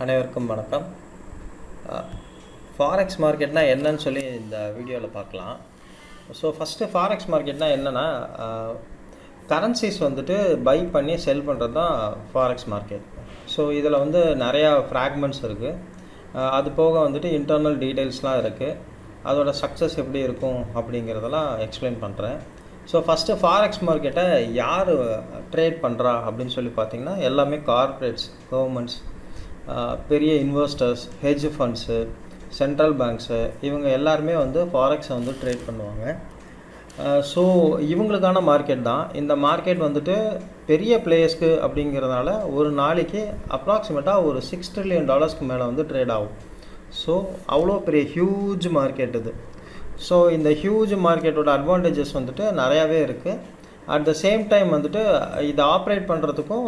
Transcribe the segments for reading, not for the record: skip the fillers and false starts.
அனைவருக்கும் வணக்கம். ஃபாரெக்ஸ் மார்க்கெட்னா என்னன்னு சொல்லி இந்த வீடியோவில் பார்க்கலாம். ஸோ ஃபஸ்ட்டு ஃபாரெக்ஸ் மார்க்கெட்னா என்னென்னா, கரன்சிஸ் வந்துட்டு பை பண்ணி செல் பண்ணுறது தான் ஃபாரெக்ஸ் மார்க்கெட். ஸோ இதில் வந்து நிறையா ஃப்ராக்மெண்ட்ஸ் இருக்குது. அது போக வந்துட்டு இன்டர்னல் டீட்டெயில்ஸ்லாம் இருக்குது. அதோட சக்ஸஸ் எப்படி இருக்கும் அப்படிங்கிறதெல்லாம் எக்ஸ்பிளைன் பண்ணுறேன். ஸோ ஃபஸ்ட்டு ஃபாரெக்ஸ் மார்க்கெட்டை யார் ட்ரேட் பண்ணுறா அப்படின்னு சொல்லி பார்த்திங்கன்னா, எல்லாமே கார்ப்பரேட்ஸ், கவர்மெண்ட்ஸ், பெரிய investors, hedge funds, central banks, இவங்க எல்லாருமே வந்து ஃபாரெக்ஸை வந்து ட்ரேட் பண்ணுவாங்க. ஸோ இவங்களுக்கான மார்க்கெட் தான் இந்த மார்க்கெட். வந்துட்டு பெரிய பிளேயர்ஸ்க்கு அப்படிங்கிறதுனால ஒரு நாளைக்கு அப்ராக்சிமேட்டாக ஒரு $6 trillion மேலே வந்து ட்ரேட் ஆகும். ஸோ அவ்வளோ பெரிய ஹியூஜ் மார்க்கெட் இது. ஸோ இந்த ஹியூஜ் மார்க்கெட்டோட அட்வான்டேஜஸ் வந்துட்டு நிறையாவே இருக்குது. அட் த சேம் டைம் வந்துட்டு இதை ஆப்ரேட் பண்ணுறதுக்கும்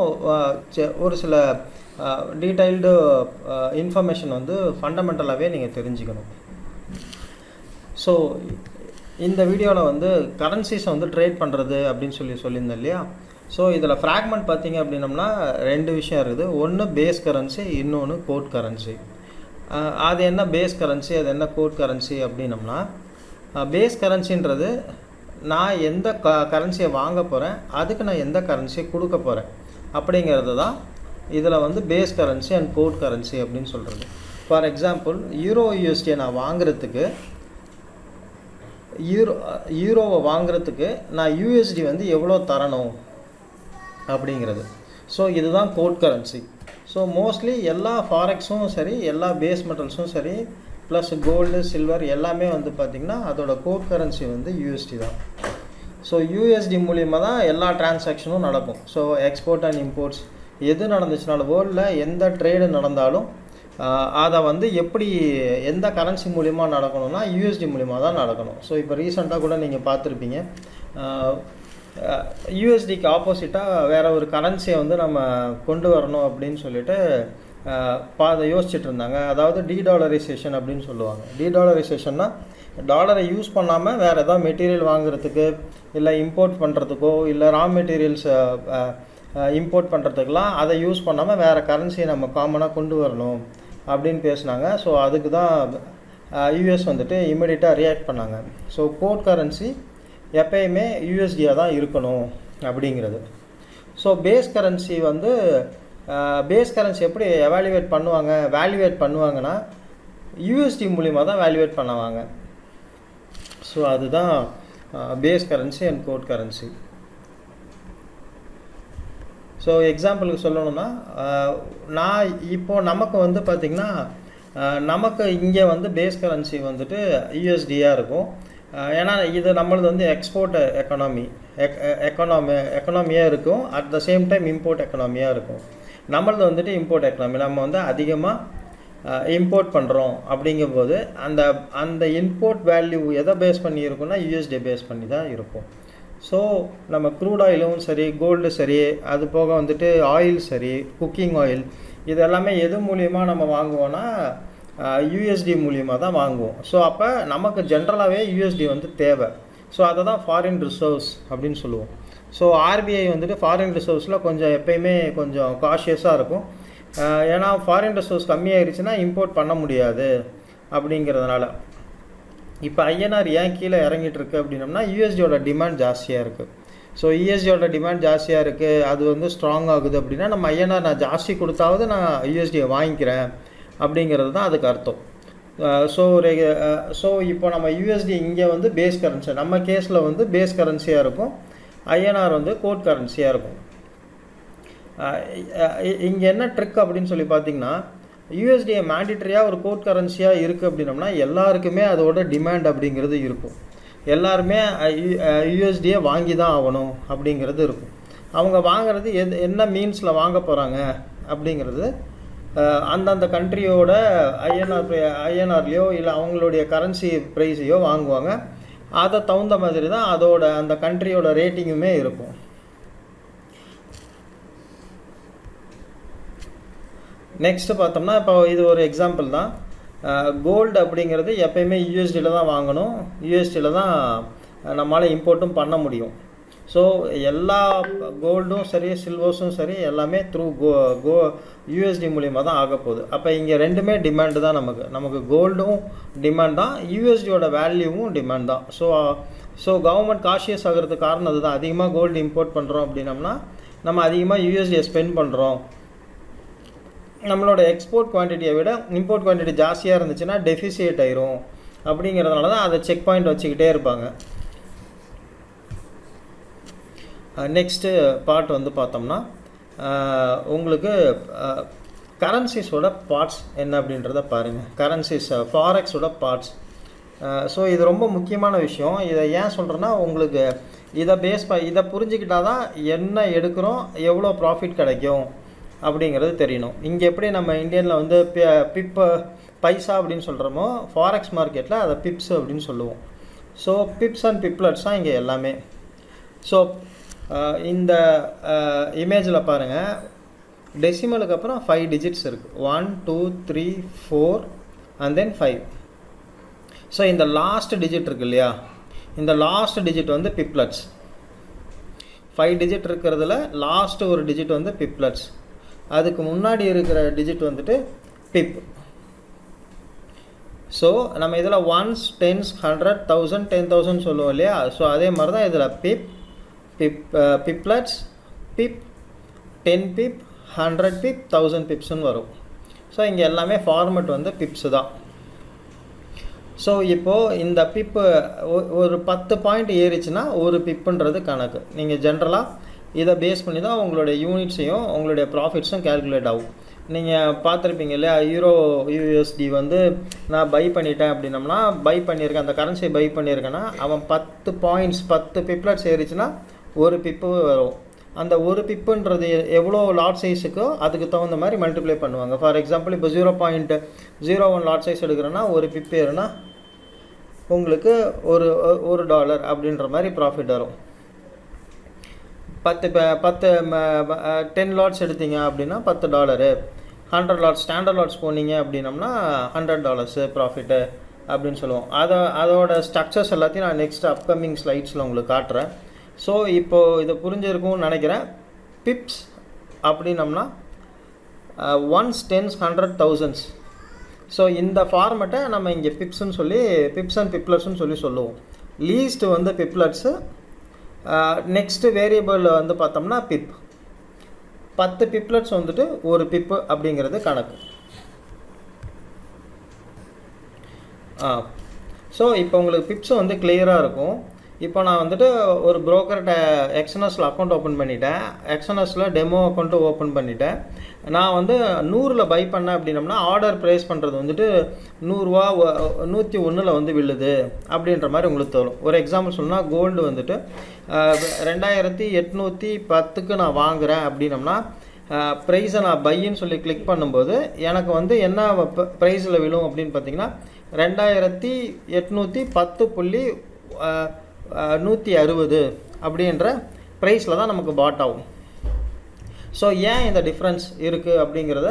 ஒரு சில டீட்டெயில்டு இன்ஃபர்மேஷன் வந்து ஃபண்டமெண்டலாகவே நீங்கள் தெரிஞ்சுக்கணும். ஸோ இந்த வீடியோவில் வந்து கரன்சிஸை வந்து ட்ரேட் பண்ணுறது அப்படின்னு சொல்லியிருந்தேன் இல்லையா. ஸோ இதில் ஃப்ராக்மெண்ட் பார்த்திங்க அப்படின்னம்னா 2 விஷயம் இருக்குது. ஒன்று பேஸ் கரன்சி, இன்னொன்று கோட் கரன்சி. அது என்ன பேஸ் கரன்சி, அது என்ன கோட் கரன்சி அப்படின்னம்னா, பேஸ் கரன்சின்றது நான் எந்த கரன்சியை வாங்க போகிறேன், அதுக்கு நான் எந்த கரன்சியை கொடுக்க போகிறேன் அப்படிங்கிறது தான் இதில் வந்து base currency and quote currency அப்படின்னு சொல்கிறது. ஃபார் எக்ஸாம்பிள், யூரோவை நான் வாங்குறதுக்கு, யூரோவை வாங்குறதுக்கு நான் யூஎஸ்டி வந்து எவ்வளோ தரணும் அப்படிங்கிறது. ஸோ இதுதான் கோட் கரன்சி. ஸோ மோஸ்ட்லி எல்லா ஃபாரெக்ஸும் சரி, எல்லா பேஸ் மெட்டல்ஸும் சரி, ப்ளஸ் கோல்டு, சில்வர் எல்லாமே வந்து பார்த்திங்கன்னா அதோட கோட் கரன்சி வந்து யூஎஸ்டி தான். ஸோ யூஎஸ்டி மூலிமா தான் எல்லா டிரான்சாக்ஷனும் நடக்கும். ஸோ எக்ஸ்போர்ட் அண்ட் இம்போர்ட்ஸ் எது நடந்துச்சுனாலும், வேர்ல்டில் எந்த ட்ரேடு நடந்தாலும் அதை வந்து எப்படி எந்த கரன்சி மூலிமா நடக்கணும்னா யூஎஸ்டி மூலிமா தான் நடக்கணும். ஸோ இப்போ ரீசெண்டாக கூட நீங்கள் பார்த்துருப்பீங்க, யூஎஸ்டிக்கு ஆப்போசிட்டாக வேறு ஒரு கரன்சியை வந்து நம்ம கொண்டு வரணும் அப்படின்னு சொல்லிட்டு யோசிச்சுட்டு இருந்தாங்க. அதாவது டீடாலரைசேஷன் அப்படின்னு சொல்லுவாங்க. டீடாலரைசேஷன்னா டாலரை யூஸ் பண்ணாமல் வேறு ஏதாவது மெட்டீரியல் வாங்குறதுக்கு, இல்லை இம்போர்ட் பண்ணுறதுக்கோ, இல்லை ரா மெட்டீரியல்ஸ் இம்போர்ட் பண்ணுறதுக்கெலாம் அதை யூஸ் பண்ணாமல் வேறு கரன்சியை நம்ம காமனாக கொண்டு வரணும் அப்படின்னு பேசுனாங்க. ஸோ அதுக்கு தான் யூஎஸ் வந்துட்டு இமிடியட்டாக ரியாக்ட் பண்ணாங்க. ஸோ கோட் கரன்சி எப்பயுமே யூஎஸ்டியாக தான் இருக்கணும் அப்படிங்கிறது. ஸோ பேஸ் கரன்சி வந்து பேஸ் கரன்சி எப்படி வேல்யூவேட் பண்ணுவாங்கன்னா யூஎஸ்டி மூலிமா தான் வேல்யூவேட் பண்ணுவாங்க. ஸோ அதுதான் base currency and quote currency. So எக்ஸாம்பிளுக்கு சொல்லணும்னா, நமக்கு வந்து பார்த்திங்கன்னா, நமக்கு இங்கே வந்து பேஸ் கரன்சி வந்துட்டு யூஎஸ்டியாக இருக்கும். ஏன்னா இது நம்மளது வந்து எக்ஸ்போர்ட் எக்கனாமியாக இருக்கும். At the same time import எக்கனாமியாக இருக்கும். நம்மளது வந்துட்டு இம்போர்ட் எக்கனாமி. நம்ம வந்து அதிகமாக இம்போர்ட் பண்ணுறோம் அப்படிங்கும்போது அந்த இம்போர்ட் வேல்யூ எதை பேஸ் பண்ணி இருக்குன்னா யூஎஸ்டி பேஸ் பண்ணி தான் இருக்கும். ஸோ நம்ம க்ரூட் ஆயிலும் சரி, கோல்டு சரி, அது போக வந்துட்டு ஆயில் சரி, குக்கிங் ஆயில், இது எல்லாமே எது மூலியமாக நம்ம வாங்குவோன்னா யூஎஸ்டி மூலியமாக தான் வாங்குவோம். ஸோ அப்போ நமக்கு ஜென்ரலாகவே யூஎஸ்டி வந்து தேவை. ஸோ அதை தான் ஃபாரின் ரிசர்வ்ஸ் அப்படின்னு சொல்லுவோம். ஸோ ஆர்பிஐ வந்துட்டு ஃபாரின் ரிசர்வ்ஸில் கொஞ்சம் எப்பயுமே கொஞ்சம் காஷியஸாக இருக்கும். ஏன்னா ஃபாரின் ரிசர்வ்ஸ் கம்மியாகிடுச்சுன்னா இம்போர்ட் பண்ண முடியாது அப்படிங்கிறதுனால. இப்போ ஐஎன்ஆர் ஏன் கீழே இறங்கிட்டு இருக்குது அப்படின்னம்னா, யூஎஸ்டியோட டிமாண்ட் ஜாஸ்தியாக இருக்குது. ஸோ யூஎஸ்டியோட டிமாண்ட் ஜாஸ்தியாக இருக்குது, அது வந்து ஸ்ட்ராங் ஆகுது அப்படின்னா நம்ம ஐஎன்ஆர் நான் ஜாஸ்தி கொடுத்தாவது நான் யூஎஸ்டியை வாங்கிக்கிறேன் அப்படிங்கிறது தான் அதுக்கு அர்த்தம். ஸோ இப்போ நம்ம யூஎஸ்டி இங்கே வந்து பேஸ் கரன்சி, நம்ம கேஸில் வந்து பேஸ் கரன்சியாக இருக்கும், ஐஎன்ஆர் வந்து கோட் கரன்சியாக இருக்கும். இங்கே என்ன ட்ரிக் அப்படின்னு சொல்லி பார்த்திங்கன்னா, யூஎஸ்டியை மேண்டிட்டரியாக ஒரு கோட் கரன்சியாக இருக்குது அப்படின்னம்னா எல்லாருக்குமே அதோட டிமாண்ட் அப்படிங்கிறது இருக்கும். எல்லாருமே யூஎஸ்டியை வாங்கி தான் ஆகணும் அப்படிங்கிறது இருக்கும். அவங்க வாங்கிறது என்ன மீன்ஸில் வாங்க போகிறாங்க அப்படிங்கிறது அந்தந்த கண்ட்ரியோட ஐஎன்ஆர்லேயோ இல்லை அவங்களுடைய கரன்சி ப்ரைஸையோ வாங்குவாங்க. அதை தகுந்த மாதிரி தான் அதோட அந்த கண்ட்ரியோட ரேட்டிங்குமே இருக்கும். நெக்ஸ்ட்டு பார்த்தோம்னா, இப்போ இது ஒரு எக்ஸாம்பிள் தான். கோல்டு அப்படிங்கிறது எப்பயுமே யூஎஸ்டியில் தான் வாங்கணும், யூஎஸ்டியில் தான் நம்மளால் இம்போர்ட்டும் பண்ண முடியும். ஸோ எல்லா கோல்டும் சரி சில்வர்ஸும் சரி எல்லாமே த்ரூ யூஎஸ்டி மூலிமா தான் ஆக போகுது. அப்போ இங்கே ரெண்டுமே டிமாண்டு தான், நமக்கு கோல்டும் டிமாண்ட் தான், யூஎஸ்டியோட வேல்யூவும் டிமாண்ட் தான். ஸோ கவர்மெண்ட் காஷியஸ் ஆகிறதுக்கு காரணம் அதுதான். அதிகமாக கோல்டு இம்போர்ட் பண்ணுறோம் அப்படின்னம்னா நம்ம அதிகமாக யூஎஸ்டியை ஸ்பெண்ட் பண்ணுறோம். நம்மளோட எக்ஸ்போர்ட் குவான்டிட்டியை விட இம்போர்ட் குவான்டிட்டி ஜாஸ்தியாக இருந்துச்சுன்னா டெஃபிசியேட் ஆயிரும். அப்படிங்கிறதுனால தான் அதை செக் பாயிண்ட் வச்சுக்கிட்டே இருப்பாங்க. நெக்ஸ்ட்டு பார்ட் வந்து பார்த்தோம்னா உங்களுக்கு கரன்சிஸோட பார்ட்ஸ் என்ன அப்படின்றத பாருங்கள். Currencies ஃபாரெக்ஸோட parts. ஸோ இது ரொம்ப முக்கியமான விஷயம். இதை ஏன் சொல்கிறேன்னா, உங்களுக்கு இதை புரிஞ்சுக்கிட்டால் தான் என்ன எடுக்கிறோம், எவ்வளோ ப்ராஃபிட் கிடைக்கும் அப்படிங்கிறது தெரியணும். இங்கே எப்படி நம்ம இந்தியனில் வந்து பைசா அப்படின்னு சொல்கிறோமோ, ஃபாரெக்ஸ் மார்க்கெட்டில் அதை பிப்ஸ் அப்படின்னு சொல்லுவோம். ஸோ பிப்ஸ் அண்ட் பிப்லெட்ஸ் தான் இங்கே எல்லாமே. ஸோ இந்த இமேஜில் பாருங்கள், டெசிமலுக்கு அப்புறம் 5 டிஜிட்ஸ் இருக்குது. 1 2 3 4 அண்ட் தென் 5. ஸோ இந்த லாஸ்ட் டிஜிட் இருக்கு இல்லையா, இந்த லாஸ்ட் டிஜிட் வந்து பிப்லெட்ஸ். 5 டிஜிட் இருக்கிறதுல லாஸ்ட் ஒரு டிஜிட் வந்து பிப்லெட்ஸ். அதுக்கு முன்னாடி இருக்கிற டிஜிட் வந்துட்டு பிப். ஸோ நம்ம இதில் 1s 10s 100 1000 10,000 சொல்லுவோம் இல்லையா. ஸோ அதே மாதிரி தான் இதில் பிப்லெட்ஸ், பிப், 10 பிப், 100 பிப், 1000 பிப்ஸ்ன்னு வரும். ஸோ இங்கே எல்லாமே ஃபார்மெட் வந்து பிப்ஸு தான். ஸோ இப்போது இந்த பிப்பு ஒரு 10 பாயிண்ட் ஏறிச்சுன்னா ஒரு பிப்புன்றது கணக்கு. நீங்கள் ஜென்ரலாக இதை பேஸ் பண்ணி தான் உங்களுடைய யூனிட்ஸையும் உங்களுடைய ப்ராஃபிட்ஸும் கேல்குலேட் ஆகும். நீங்கள் பார்த்துருப்பீங்க இல்லையா, யூரோ யூஎஸ்டி வந்து நான் பை பண்ணிட்டேன் அப்படின்னம்னா, பை பண்ணியிருக்கேன், அந்த கரன்சியை பை பண்ணியிருக்கேன்னா அவன் 10 பாயிண்ட்ஸ் 10 பிப்லெட்ஸ் ஏறிச்சுன்னா ஒரு பிப்பு வரும். அந்த ஒரு பிப்புன்றது எவ்வளோ லாட் சைஸுக்கோ அதுக்கு தகுந்த மாதிரி மல்டிப்ளை பண்ணுவாங்க. ஃபார் எக்ஸாம்பிள் இப்போ 0.01 லாட் சைஸ் எடுக்கிறேன்னா ஒரு பிப்பு ஏறுனா உங்களுக்கு ஒரு $1 அப்படின்ற மாதிரி ப்ராஃபிட் வரும். 10 லாட்ஸ் எடுத்தீங்க அப்படின்னா $10. 100 லாட்ஸ் ஸ்டாண்டர்ட் லாட்ஸ் போனீங்க அப்படின்னம்னா $100 ப்ராஃபிட்டு அப்படின்னு சொல்லுவோம். அதோட ஸ்ட்ரக்சர்ஸ் எல்லாத்தையும் நான் நெக்ஸ்ட் அப்கமிங் ஸ்லைட்ஸில் உங்களுக்கு காட்டுறேன். ஸோ இப்போது இதை புரிஞ்சிருக்கும்னு நினைக்கிறேன். பிப்ஸ் அப்படின்னம்னா 1s 10s 100 1000s. ஸோ இந்த ஃபார்மெட்டை நம்ம இங்கே பிப்ஸ்ன்னு சொல்லி பிப்ஸ் அண்ட் பிப்லெட்ஸ்ன்னு சொல்லி சொல்லுவோம். லீஸ்ட் வந்து பிப்லெட்ஸு. நெக்ஸ்ட்டு வேரியபிள் வந்து பார்த்தோம்னா பிப். 10 பிப்லெட்ஸ் வந்துட்டு ஒரு பிப்பு அப்படிங்கிறது கணக்கு. ஸோ இப்போ உங்களுக்கு பிப்ஸ் வந்து கிளியராக இருக்கும். இப்போ நான் வந்துட்டு ஒரு புரோக்கர்கிட்ட எக்ஸ்என்எஸில் அக்கௌண்ட் ஓப்பன் பண்ணிட்டேன், எக்ஸ்என்எஸில் டெமோ அக்கௌண்ட்டு ஓப்பன் பண்ணிட்டேன். நான் வந்து 100ல் பை பண்ணேன் அப்படின்னம்னா ஆர்டர் ப்ரைஸ் பண்ணுறது வந்துட்டு 100 ரூபா 101ல் வந்து விழுது அப்படின்ற மாதிரி உங்களுக்கு தோணும். ஒரு எக்ஸாம்பிள் சொன்னால், கோல்டு வந்துட்டு 2810க்கு நான் வாங்குகிறேன் அப்படின்னம்னா ப்ரைஸை நான் பையின்னு சொல்லி கிளிக் பண்ணும்போது எனக்கு வந்து என்ன ப்ரைஸில் விழும் அப்படின்னு பார்த்தீங்கன்னா 2810.160 அப்படின்ற ப்ரைஸில் தான் நமக்கு பாட் ஆகும். ஸோ ஏன் இந்த டிஃப்ரென்ஸ் இருக்குது அப்படிங்கிறத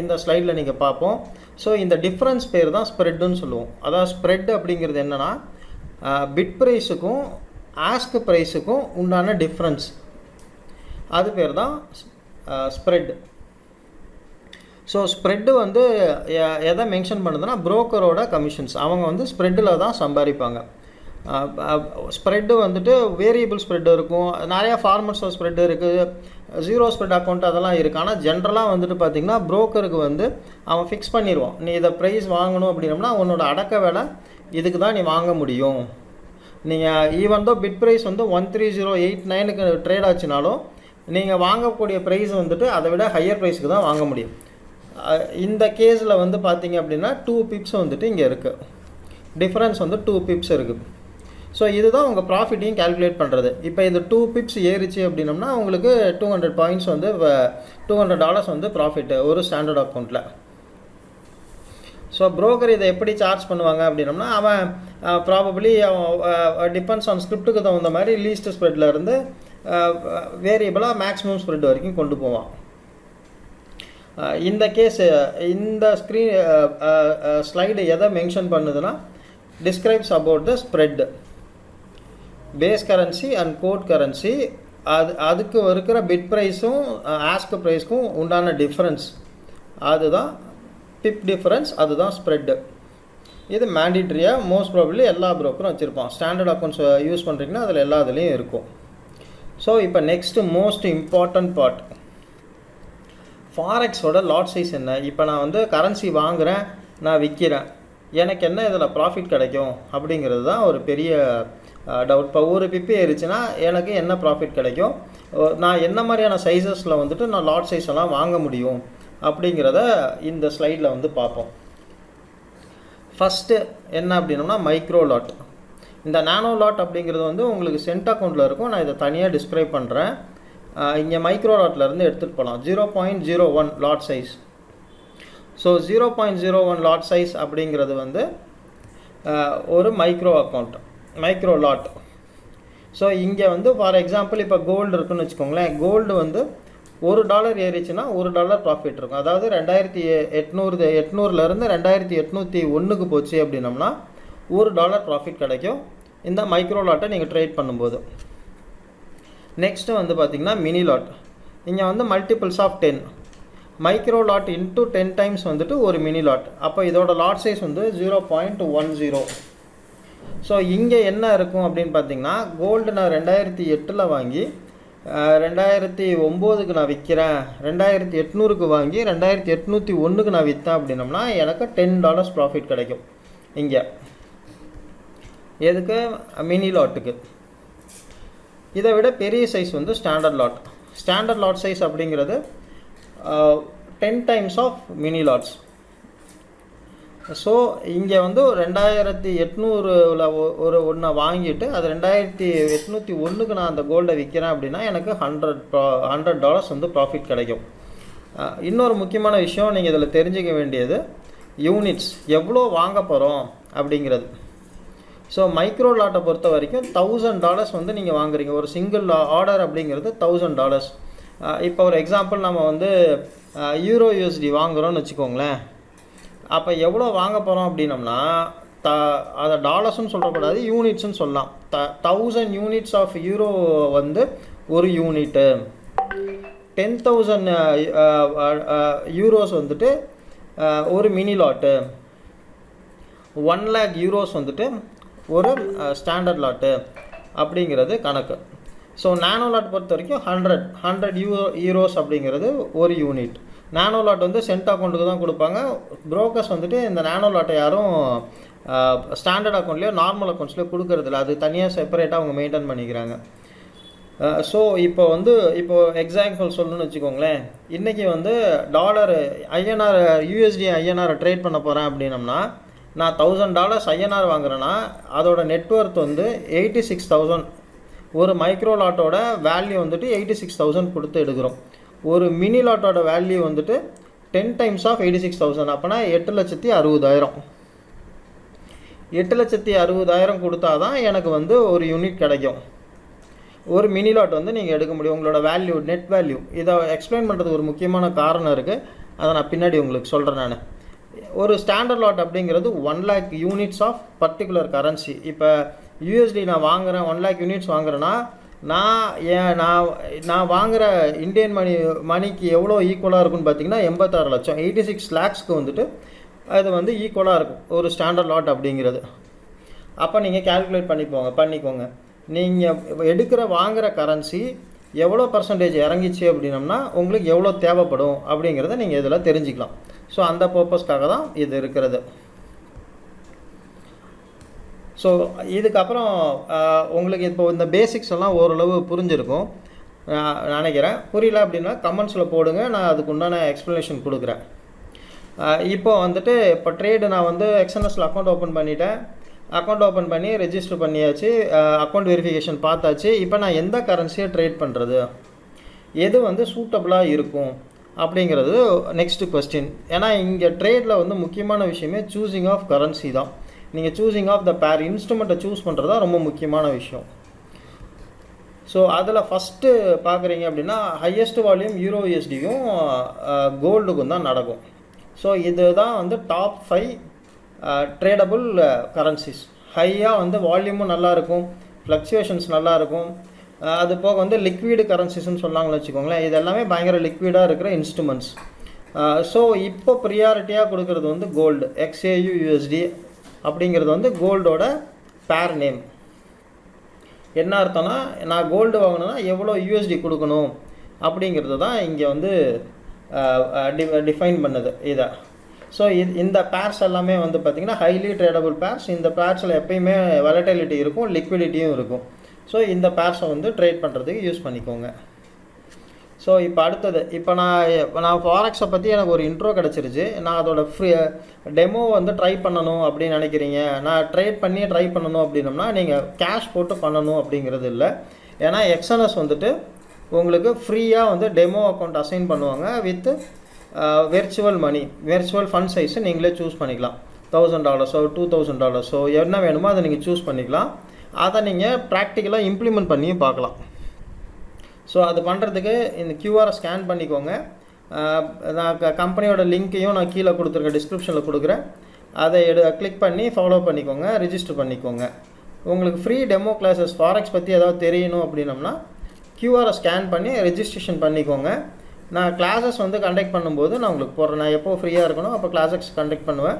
இந்த ஸ்லைடில் நீங்கள் பார்ப்போம். ஸோ இந்த டிஃப்ரென்ஸ் பேர் தான் ஸ்ப்ரெட்டுன்னு சொல்லுவோம். அதாவது ஸ்ப்ரெட் அப்படிங்கிறது என்னென்னா, பிட் ப்ரைஸுக்கும் ஆஸ்க் ப்ரைஸுக்கும் உண்டான டிஃப்ரென்ஸ், அது பேர் தான் ஸ்ப்ரெட். ஸோ ஸ்ப்ரெட்டு வந்து எதை மென்ஷன் பண்ணுதுன்னா, புரோக்கரோட கமிஷன்ஸ். அவங்க வந்து ஸ்ப்ரெட்டில் தான் சம்பாதிப்பாங்க. ஸ்ப்ரெட்டு வந்துட்டு வேரியபிள் ஸ்ப்ரெட் இருக்கும், நிறையா ஃபார்மட்ஸ் ஸ்ப்ரெட் இருக்குது, ஜீரோ ஸ்ப்ரெட் அக்கௌண்ட் அதெல்லாம் இருக்குது. ஆனால் ஜென்ரலாக வந்துட்டு பார்த்திங்கன்னா ப்ரோக்கருக்கு வந்து அவன் ஃபிக்ஸ் பண்ணிடுவான். நீ இதை ப்ரைஸ் வாங்கணும் அப்படின்னம்னா உன்னோட அடக்க வேலை இதுக்கு தான் நீ வாங்க முடியும். நீங்கள் ஈவன் தோ பிட் ப்ரைஸ் வந்து 13089க்கு ட்ரேட் ஆச்சுனாலும் நீங்கள் வாங்கக்கூடிய ப்ரைஸ் வந்துட்டு அதை விட ஹையர் ப்ரைஸுக்கு தான் வாங்க முடியும். இந்த கேஸில் வந்து பார்த்திங்க அப்படின்னா 2 பிப்ஸ் வந்துட்டு இங்கே இருக்குது. டிஃப்ரென்ஸ் வந்து 2 பிப்ஸ் இருக்குது. ஸோ இதுதான் உங்கள் ப்ராஃபிட்டையும் கேல்குலேட் பண்ணுறது. இப்போ இது 2 பிப்ஸ் ஏறிச்சு அப்படின்னம்னா உங்களுக்கு 200 பாயிண்ட்ஸ் வந்து $200 வந்து ப்ராஃபிட்டு ஒரு ஸ்டாண்டர்ட் அக்கௌண்ட்டில். ஸோ புரோக்கர் இதை எப்படி சார்ஜ் பண்ணுவாங்க அப்படின்னம்னா, அவன் ப்ராபப்ளி டிபெண்ட்ஸ் ஆன் ஸ்கிரிப்டுக்கு தகுந்த மாதிரி லீஸ்ட் ஸ்ப்ரெட்டில் இருந்து வேரியபிளாக மேக்ஸிமம் ஸ்ப்ரெட் வரைக்கும் கொண்டு போவான். இந்த கேஸ் இந்த ஸ்லைடு எதை மென்ஷன் பண்ணுதுன்னா, describes about the spread. Base currency and quote currency, அதுக்கு இருக்கிற பிட் ப்ரைஸும் ஆஸ்க் ப்ரைஸ்க்கும் உண்டான டிஃப்ரென்ஸ், அதுதான் பிப் டிஃப்ரென்ஸ், அதுதான் ஸ்ப்ரெட்டு. இது மேண்டிட்ரியாக மோஸ்ட் ப்ராபப்ளி எல்லா ப்ரோக்கரும் வச்சுருப்பான். ஸ்டாண்டர்ட் அக்கௌண்ட்ஸ் யூஸ் பண்ணுறீங்கன்னா அதில் எல்லா இதுலேயும் இருக்கும். ஸோ இப்போ நெக்ஸ்ட்டு மோஸ்ட் இம்பார்ட்டன்ட் பார்ட், ஃபாரெக்ஸோட லாட் சைஸ் என்ன. இப்போ நான் வந்து கரன்சி வாங்குகிறேன், நான் விற்கிறேன், எனக்கு என்ன இதில் ப்ராஃபிட் கிடைக்கும் அப்படிங்கிறது தான் ஒரு பெரிய டவுட். இப்போ ஒரு பிப்பி ஏறிச்சுன்னா எனக்கு என்ன ப்ராஃபிட் கிடைக்கும், நான் என்ன மாதிரியான சைஸஸில் வந்துட்டு நான் லாட் சைஸ் எல்லாம் வாங்க முடியும் அப்படிங்கிறத இந்த ஸ்லைடில் வந்து பார்ப்போம். ஃபஸ்ட்டு என்ன அப்படின்னோம்னா மைக்ரோ லாட். இந்த நானோ லாட் அப்படிங்கிறது வந்து உங்களுக்கு சென்ட் அக்கௌண்ட்டில் இருக்கும். நான் இதை தனியாக டிஸ்கிரைப் பண்ணுறேன். இங்கே மைக்ரோ லாட்லேருந்து எடுத்துகிட்டு போகலாம். 0.01 lot size. So 0.01 lot size அப்படிங்கிறது வந்து ஒரு micro account, micro lot. So இங்கே வந்து ஃபார் எக்ஸாம்பிள் இப்போ கோல்டு இருக்குதுன்னு வச்சுக்கோங்களேன். கோல்டு வந்து $1 ஏறிச்சுன்னா $1 ப்ராஃபிட் இருக்கும். அதாவது 2800 2801க்கு போச்சு அப்படின்னம்னா $1 ப்ராஃபிட் கிடைக்கும் இந்த மைக்ரோ லாட்டை நீங்கள் ட்ரேட் பண்ணும்போது. நெக்ஸ்ட்டு வந்து பார்த்திங்கன்னா மினி லாட். இங்கே வந்து multiples of 10, micro lot into 10 times வந்துட்டு ஒரு மினி லாட். அப்போ இதோட லாட் சைஸ் வந்து 0.10. ஸோ இங்கே என்ன இருக்கும் அப்படின்னு பார்த்தீங்கன்னா, கோல்டு நான் 2008 வாங்கி 2009க்கு நான் விற்கிறேன், 2800க்கு வாங்கி 2801க்கு நான் விற்றேன் அப்படின்னம்னா எனக்கு $10 ப்ராஃபிட் கிடைக்கும் இங்கே. எதுக்கு? மினி லாட்டுக்கு. இதை விட பெரிய சைஸ் வந்து standard lot. Standard lot size அப்படிங்கிறது 10 times of mini lots. So இங்கே வந்து 2800ல் ஒன்றை வாங்கிட்டு அது 2801க்கு நான் அந்த கோல்டை விற்கிறேன் அப்படின்னா எனக்கு $100 வந்து ப்ராஃபிட் கிடைக்கும். இன்னொரு முக்கியமான விஷயம் நீங்கள் இதில் தெரிஞ்சிக்க வேண்டியது யூனிட்ஸ், எவ்வளோ வாங்க போகிறோம் அப்படிங்கிறது. ஸோ மைக்ரோ லாட்டை பொறுத்த வரைக்கும் $1000 வந்து நீங்கள் வாங்குறீங்க. ஒரு சிங்கிள் ஆர்டர் அப்படிங்கிறது $1000. இப்போ ஒரு எக்ஸாம்பிள் நம்ம வந்து யூரோ யூஎஸ்டி வாங்குகிறோன்னு வச்சுக்கோங்களேன். அப்போ எவ்வளோ வாங்க போகிறோம் அப்படின்னம்னா அதை டாலர்ஸ்ன்னு சொல்லக்கூடாது, யூனிட்ஸ்ன்னு சொல்லலாம். 1000 யூனிட்ஸ் ஆஃப் யூரோ வந்து ஒரு யூனிட்டு. 10,000 யூரோஸ் வந்துட்டு ஒரு மினி லாட்டு. 1 lakh யூரோஸ் வந்துட்டு ஒரு ஸ்டாண்டர்ட் லாட்டு அப்படிங்கிறது கணக்கு. ஸோ நானோ லாட் பொறுத்த வரைக்கும் 100 யூரோஸ் அப்படிங்கிறது ஒரு யூனிட். நானோ லாட் வந்து சென்ட் அக்கௌண்ட்டுக்கு தான் கொடுப்பாங்க. புரோக்கர்ஸ் வந்துட்டு இந்த நானோ லாட்டை யாரும் ஸ்டாண்டர்ட் அக்கௌண்ட்லேயோ நார்மல் அக்கௌண்ட்ஸ்லேயோ கொடுக்கறதில்ல, அது தனியாக செப்பரேட்டாக அவங்க மெயின்டைன் பண்ணிக்கிறாங்க. ஸோ இப்போது எக்ஸாம்பிள் சொல்லணும்னு வச்சுக்கோங்களேன். இன்றைக்கி வந்து டாலர் ஐஎன்ஆர் யூஎஸ்டி ஐஎன்ஆரை ட்ரேட் பண்ண போகிறேன் அப்படின்னம்னா நான் $1000 ஐஎன்ஆர் வாங்குறேன்னா அதோட நெட்ஒர்த் வந்து 86,000. ஒரு மைக்ரோ லாட்டோட வேல்யூ வந்துட்டு 86,000 கொடுத்து எடுக்கிறோம். ஒரு மினி லாட்டோட வேல்யூ வந்துட்டு 10 டைம்ஸ் ஆஃப் 86,000. அப்போனா 8,60,000. 8,60,000 கொடுத்தா தான் எனக்கு வந்து ஒரு யூனிட் கிடைக்கும். ஒரு மினி லாட் வந்து நீங்கள் எடுக்க முடியும். உங்களோட வேல்யூ, நெட் வேல்யூ. இதை எக்ஸ்பிளைன் பண்ணுறதுக்கு ஒரு முக்கியமான காரணம் இருக்குது, அதை நான் பின்னாடி உங்களுக்கு சொல்கிறேன். நான் ஒரு ஸ்டாண்டர்ட் லாட் அப்படிங்கிறது 1 lakh units of particular currency. இப்போ யூஎஸ்டி நான் வாங்குகிறேன், 1 lakh யூனிட்ஸ் வாங்குறேன்னா நான் வாங்குகிற இந்தியன் மணிக்கு எவ்வளோ ஈக்குவலாக இருக்குன்னு பார்த்தீங்கன்னா 86 லட்சம், 86 lakhsக்கு வந்துட்டு அது வந்து ஈக்குவலாக இருக்கும் ஒரு ஸ்டாண்டர்ட் லாட் அப்படிங்கிறது. அப்போ நீங்கள் கேல்குலேட் பண்ணிக்கோங்க நீங்கள் வாங்குகிற கரன்சி எவ்வளோ பர்சன்டேஜ் இறங்கிச்சு அப்படின்னம்னா உங்களுக்கு எவ்வளோ தேவைப்படும் அப்படிங்கிறத நீங்கள் இதில் தெரிஞ்சுக்கலாம். ஸோ அந்த பர்பஸ்க்காக தான் இது இருக்கிறது. ஸோ இதுக்கப்புறம் உங்களுக்கு இப்போ இந்த பேசிக்ஸ் எல்லாம் ஓரளவு புரிஞ்சிருக்கும் நினைக்கிறேன். புரியல அப்படின்னா கமெண்ட்ஸில் போடுங்க, நான் அதுக்கு உண்டான எக்ஸ்ப்ளனேஷன் கொடுக்குறேன். இப்போ வந்துட்டு இப்போ ட்ரேடு நான் வந்து எக்ஸ்என்எஸில் அக்கௌண்ட் ஓப்பன் பண்ணிட்டேன். அக்கௌண்ட் ஓப்பன் பண்ணி ரெஜிஸ்டர் பண்ணியாச்சு, அக்கௌண்ட் வெரிஃபிகேஷன் பார்த்தாச்சு. இப்போ நான் எந்த கரன்சியை ட்ரேட் பண்ணுறது, எது வந்து சூட்டபுளாக இருக்கும் அப்படிங்கிறது நெக்ஸ்ட்டு கொஸ்டின். ஏன்னா இங்கே ட்ரேடில் வந்து முக்கியமான விஷயமே சூஸிங் ஆஃப் கரன்சி தான். நீங்கள் சூஸிங் ஆஃப் த பேர் இன்ஸ்ட்ருமெண்ட்டை சூஸ் பண்ணுறது தான் ரொம்ப முக்கியமான விஷயம். ஸோ அதில் ஃபஸ்ட்டு பார்க்குறீங்க அப்படின்னா ஹையஸ்ட் வால்யூம் யூரோ யூஎஸ்டியும் கோல்டுக்கும் தான் நடக்கும். ஸோ இது தான் வந்து டாப் 5 ட்ரேடபுள் கரன்சிஸ். ஹையாக வந்து வால்யூமும் நல்லாயிருக்கும், ஃப்ளக்சுவேஷன்ஸ் நல்லாயிருக்கும். அது போக வந்து லிக்விடு கரன்சிஸ்ன்னு சொன்னாங்கன்னு வச்சுக்கோங்களேன். இது எல்லாமே பயங்கர லிக்விடாக இருக்கிற இன்ஸ்ட்ருமெண்ட்ஸ். ஸோ இப்போ ப்ரியாரிட்டியாக கொடுக்குறது வந்து கோல்டு. XAUUSD அப்படிங்கிறது வந்து கோல்டோட பேர் நேம். என்ன அர்த்தம்னா, நான் கோல்டு வாங்கணுன்னா எவ்வளோ USD கொடுக்கணும் அப்படிங்கிறது தான் இங்கே வந்து டிஃபைன் பண்ணுது இதை. ஸோ இந்த பேர்ஸ் எல்லாமே வந்து பார்த்திங்கன்னா ஹைலி ட்ரேடபிள் பேர்ஸ். இந்த பேர்ஸில் எப்பயுமே வாலட்டிலிட்டி இருக்கும், லிக்விடிட்டியும் இருக்கும். ஸோ இந்த பேர்ஸை வந்து ட்ரேட் பண்ணுறதுக்கு யூஸ் பண்ணிக்கோங்க. ஸோ இப்போ அடுத்தது, இப்போ நான் ஃபாரெக்ஸை பற்றி எனக்கு ஒரு இன்ட்ரோ கிடச்சிருச்சு. நான் அதோட டெமோ வந்து ட்ரை பண்ணணும் அப்படின்னு நினைக்கிறீங்க, நான் ட்ரை பண்ணணும் அப்படின்னோம்னா நீங்கள் கேஷ் போட்டு பண்ணணும் அப்படிங்கிறது இல்லை. ஏன்னா எக்ஸ்என்எஸ் வந்துட்டு உங்களுக்கு ஃப்ரீயாக வந்து டெமோ அக்கௌண்ட் அசைன் பண்ணுவாங்க with virtual money, virtual fund சைஸை நீங்களே சூஸ் பண்ணிக்கலாம். $1000 $2000 என்ன வேணுமோ அதை நீங்கள் சூஸ் பண்ணிக்கலாம். அதை நீங்கள் ப்ராக்டிக்கலாக இம்ப்ளிமெண்ட் பண்ணியும் பார்க்கலாம். ஸோ அது பண்ணுறதுக்கு இந்த QRஐ ஸ்கேன் பண்ணிக்கோங்க. நான் கம்பெனியோட லிங்க்கையும் நான் கீழே கொடுத்துருக்கேன், டிஸ்கிரிப்ஷனில் கொடுக்குறேன். அதை கிளிக் பண்ணி ஃபாலோ பண்ணிக்கோங்க, ரிஜிஸ்டர் பண்ணிக்கோங்க. உங்களுக்கு ஃப்ரீ டெமோ கிளாஸஸ் ஃபாரெக்ஸ் பற்றி ஏதாவது தெரியணும் அப்படின்னம்னா QRஐ ஸ்கேன் பண்ணி ரெஜிஸ்ட்ரேஷன் பண்ணிக்கோங்க. நான் கிளாஸஸ் வந்து கண்டக்ட் பண்ணும்போது நான் உங்களுக்கு போடுறேன். நான் எப்போ ஃப்ரீயாக இருக்கணும் அப்போ கிளாஸஸ் கண்டக்ட் பண்ணுவேன்.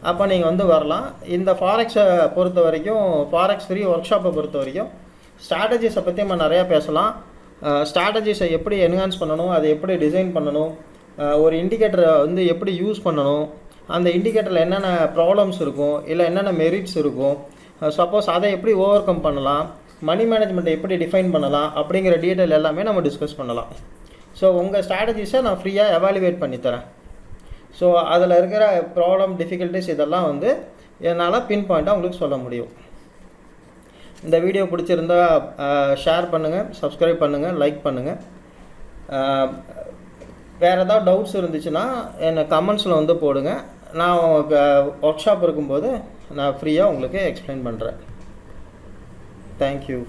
அப்போ நீங்கள் வந்து வரலாம். இந்த ஃபாரெக்ஸை பொறுத்த வரைக்கும், ஃபாரெக்ஸ் ஃப்ரீ ஒர்க் ஷாப்பை பொறுத்த வரைக்கும் ஸ்ட்ராட்டஜிஸை பற்றி நம்ம நிறையா பேசலாம். ஸ்ட்ராட்டஜிஸை எப்படி என்ஹான்ஸ் பண்ணணும், அதை எப்படி டிசைன் பண்ணணும், ஒரு இண்டிகேட்டரை வந்து எப்படி யூஸ் பண்ணணும், அந்த இண்டிகேட்டரில் என்னென்ன ப்ராப்ளம்ஸ் இருக்கும், இல்லை என்னென்ன மெரிட்ஸ் இருக்கும், சப்போஸ் அதை எப்படி ஓவர் கம் பண்ணலாம், மணி மேனேஜ்மெண்ட்டை எப்படி டிஃபைன் பண்ணலாம் அப்படிங்கிற டீட்டெயில் எல்லாமே நம்ம டிஸ்கஸ் பண்ணலாம். ஸோ உங்கள் ஸ்ட்ராட்டஜிஸை நான் ஃப்ரீயாக எவாலுவேட் பண்ணித்தரேன். ஸோ அதில் இருக்கிற ப்ராப்ளம், டிஃபிகல்ட்டிஸ் இதெல்லாம் வந்து என்னால் பின் பாயிண்ட்டாக உங்களுக்கு சொல்ல முடியும். இந்த வீடியோ பிடிச்சிருந்தா ஷேர் பண்ணுங்கள், சப்ஸ்கிரைப் பண்ணுங்கள், லைக் பண்ணுங்கள். வேறு ஏதாவது டவுட்ஸ் இருந்துச்சுன்னா என்னை கமெண்ட்ஸில் வந்து போடுங்க. நான் ஒர்க் ஷாப் இருக்கும்போது நான் ஃப்ரீயாக உங்களுக்கு எக்ஸ்பிளைன் பண்ணுறேன். தேங்க்யூ.